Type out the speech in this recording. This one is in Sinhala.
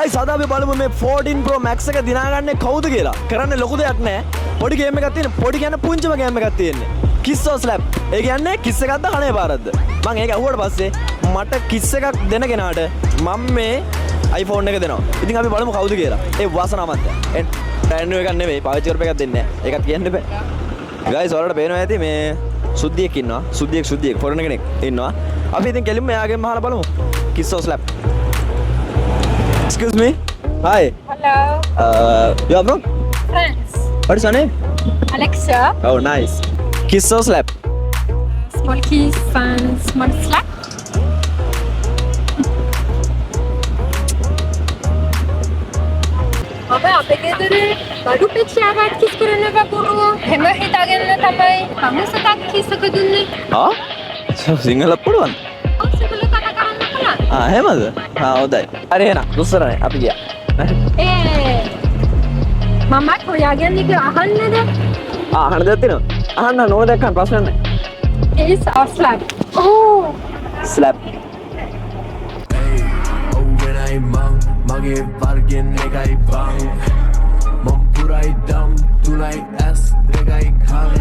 ගයිස් අද අපි බලමු මේ 14 Pro Max එක දිනාගන්නේ කවුද කියලා. කරන්නේ ලොකු දෙයක් නෑ. පොඩි ගේම් එකක් තියෙන. පොඩි කියන්නේ පුංචිම ගේම් එකක් තියෙන්නේ. කිස් ඔ ස්ලැප්. ඒ කියන්නේ කිස් එකක්ද කණේ පාරක්ද? මම ඒක අහුවට පස්සේ මට කිස් එකක් දෙන කෙනාට මම මේ iPhone එක දෙනවා. ඉතින් අපි බලමු කවුද කියලා. ඒ වාසනාවන්ත. brand new එකක් නෙවෙයි. පාවිච්චි කරපු එකක් දෙන්නේ නෑ. ඒකත් කියන්න බෑ. ගයිස් ඔයාලට පේනවා ඇති මේ සුද්ධියෙක් ඉන්නවා. සුද්ධියෙක් ෆොරන කෙනෙක් ඉන්නවා. අපි ඉතින් කෙලින්ම එයාගෙන් අහලා බලමු. කිස් ඔ ස්ලැප්. Excuse me. Hi. Hello. You are from? France. What is your name? Alexa. Oh, nice. Kiss or slap? Small kiss and small slap. अब අපේ ගෙදර බඩු පෙච්චියාට කිස් කරන්න බබුරුව හැම හිතාගෙන තමයි කමුසටක් කිස් එක දුන්නේ. ආ? සිංහල පුළුවන්. ඔක්සිබල කතා කරන්න පුළුවන්. එහෙමද? හොඳයි. හරි එහෙනම් දුස්සරනේ අපි ගියා. මමත් හොයාගෙන ඉක අහන්නද? අහන්න දෙයක් තියෙනවා. අහන්න නෝන දැක්කන් ප්‍රශ්න නැහැ. Kiss or slap? Oh. Slap. overnight mage bargain ekai bang mom purai dam tunai s dekai khang